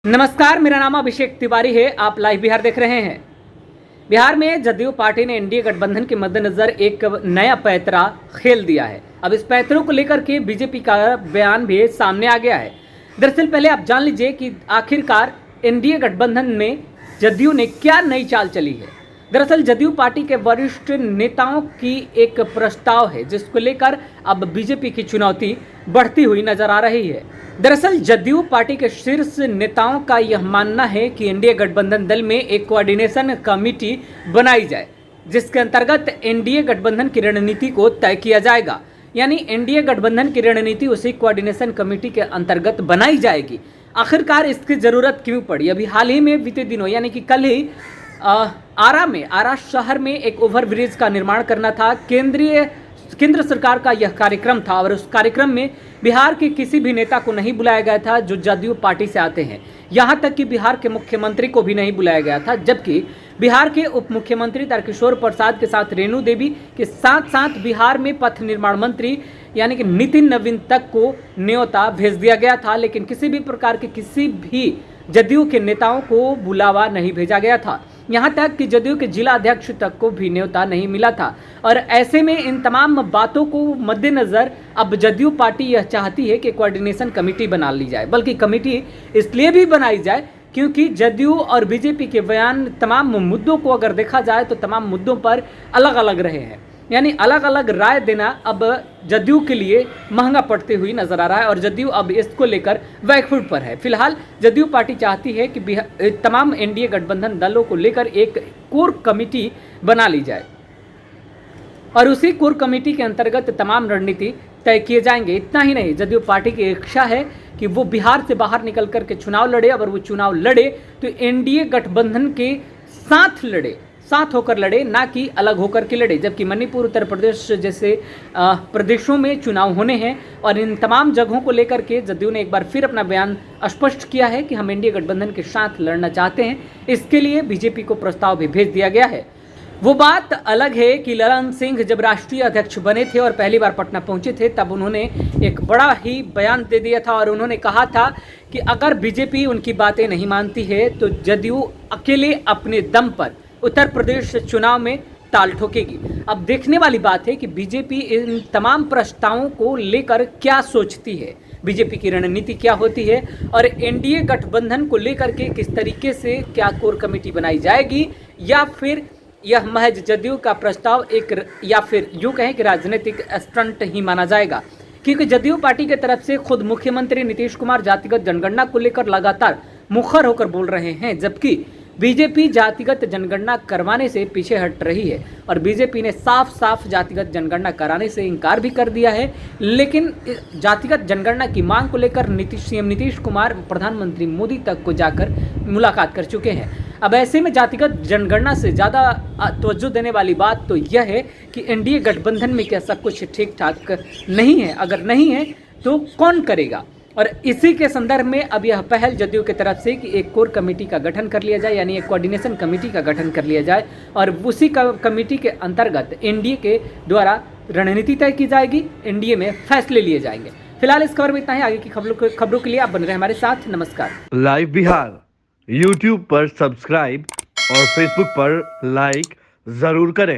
नमस्कार, मेरा नाम अभिषेक तिवारी है। आप लाइव बिहार देख रहे हैं। बिहार में जदयू पार्टी ने एनडीए गठबंधन के मद्देनजर एक नया पैंतरा खेल दिया है। अब इस पैंतरों को लेकर के बीजेपी का बयान भी सामने आ गया है। दरअसल पहले आप जान लीजिए कि आखिरकार एनडीए गठबंधन में जदयू ने क्या नई चाल चली है। दरअसल जदयू पार्टी के वरिष्ठ नेताओं की एक प्रस्ताव है जिसको लेकर अब बीजेपी की चुनौती बढ़ती हुई नजर आ रही है। दरअसल जदयू पार्टी के शीर्ष नेताओं का यह मानना है कि एनडीए गठबंधन दल में एक कोऑर्डिनेशन कमेटी बनाई जाए जिसके अंतर्गत एनडीए गठबंधन की रणनीति को तय किया जाएगा। यानी एनडीए गठबंधन की रणनीति उसी कोऑर्डिनेशन कमेटी के अंतर्गत बनाई जाएगी। आखिरकार इसकी जरूरत क्यों पड़ी? अभी हाल ही में बीते दिनों यानी कि कल ही आरा शहर में एक ओवरब्रिज का निर्माण करना था। केंद्र सरकार का यह कार्यक्रम था और उस कार्यक्रम में बिहार के किसी भी नेता को नहीं बुलाया गया था जो जदयू पार्टी से आते हैं। यहां तक कि बिहार के मुख्यमंत्री को भी नहीं बुलाया गया था, जबकि बिहार के उप मुख्यमंत्री तारकिशोर प्रसाद के साथ रेणु देवी के साथ साथ बिहार में पथ निर्माण मंत्री यानी कि नितिन नवीन तक को न्योता भेज दिया गया था, लेकिन किसी भी प्रकार के किसी भी जदयू के नेताओं को बुलावा नहीं भेजा गया था। यहां तक कि जदयू के जिला अध्यक्ष तक को भी न्योता नहीं मिला था। और ऐसे में इन तमाम बातों को मद्देनजर अब जदयू पार्टी यह चाहती है कि कोऑर्डिनेशन कमेटी बना ली जाए, बल्कि कमेटी इसलिए भी बनाई जाए क्योंकि जदयू और बीजेपी के बयान तमाम मुद्दों को अगर देखा जाए तो तमाम मुद्दों पर अलग अलग रहे हैं। यानी अलग अलग राय देना अब जदयू के लिए महंगा पड़ते हुई नजर आ रहा है और जदयू अब इसको लेकर बैकफुट पर है। फिलहाल जदयू पार्टी चाहती है कि तमाम एनडीए गठबंधन दलों को लेकर एक कोर कमेटी बना ली जाए और उसी कोर कमेटी के अंतर्गत तमाम रणनीति तय किए जाएंगे। इतना ही नहीं, जदयू पार्टी की इच्छा है कि वो बिहार से बाहर निकल करके चुनाव लड़े। अगर वो चुनाव लड़े तो एनडीए गठबंधन के साथ होकर लड़े, ना कि अलग होकर के लड़े। जबकि मणिपुर, उत्तर प्रदेश जैसे प्रदेशों में चुनाव होने हैं और इन तमाम जगहों को लेकर के जदयू ने एक बार फिर अपना बयान स्पष्ट किया है कि हम एनडीए गठबंधन के साथ लड़ना चाहते हैं। इसके लिए बीजेपी को प्रस्ताव भी भेज दिया गया है। वो बात अलग है कि ललन सिंह जब राष्ट्रीय अध्यक्ष बने थे और पहली बार पटना पहुंचे थे तब उन्होंने एक बड़ा ही बयान दे दिया था और उन्होंने कहा था कि अगर बीजेपी उनकी बातें नहीं मानती है तो जदयू अकेले अपने दम पर उत्तर प्रदेश चुनाव में ताल ठोकेगी। अब देखने वाली बात है कि बीजेपी इन तमाम प्रस्तावों को लेकर क्या सोचती है, बीजेपी की रणनीति क्या होती है और एनडीए गठबंधन को लेकर के किस तरीके से क्या कोर कमेटी बनाई जाएगी, या फिर यह महज जदयू का प्रस्ताव या फिर यूँ कहें कि राजनीतिक स्टंट ही माना जाएगा। क्योंकि जदयू पार्टी की तरफ से खुद मुख्यमंत्री नीतीश कुमार जातिगत जनगणना को लेकर लगातार मुखर होकर बोल रहे हैं, जबकि बीजेपी जातिगत जनगणना करवाने से पीछे हट रही है और बीजेपी ने साफ साफ जातिगत जनगणना कराने से इनकार भी कर दिया है। लेकिन जातिगत जनगणना की मांग को लेकर सीएम नीतीश कुमार प्रधानमंत्री मोदी तक को जाकर मुलाकात कर चुके हैं। अब ऐसे में जातिगत जनगणना से ज़्यादा तवज्जो देने वाली बात तो यह है कि एनडीए गठबंधन में क्या सब कुछ ठीक ठाक नहीं है? अगर नहीं है तो कौन करेगा? और इसी के संदर्भ में अब यह पहल जदयू की तरफ से कि एक कोर कमेटी का गठन कर लिया जाए, यानी एक कोऑर्डिनेशन कमेटी का गठन कर लिया जाए और उसी कमेटी के अंतर्गत एनडीए के द्वारा रणनीति तय की जाएगी, एनडीए में फैसले लिए जाएंगे। फिलहाल इस खबर में इतना ही। आगे की खबरों के लिए आप बने रहे हमारे साथ। नमस्कार। लाइव बिहार यूट्यूब पर सब्सक्राइब और फेसबुक पर लाइक जरूर करें।